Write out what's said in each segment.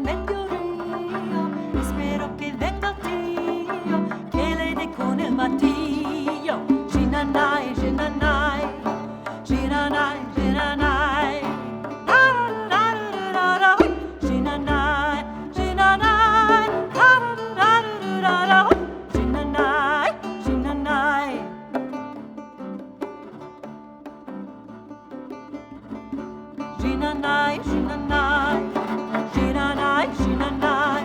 meglio io, e spero che venga Dio, che le dé con il mattino. Ginanai, ginanai, ginanai, ginanai. Ginanai, ginanai, ginanai, ginanai. Ginanai, ginanai, ginanai, ginanai,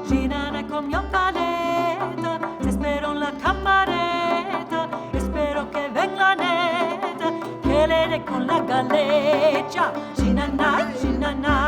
ginanai con mio paleta, ti spero la camaretta, e spero che venga netta, che le dé con la galleggia. Ginanai, ginanai.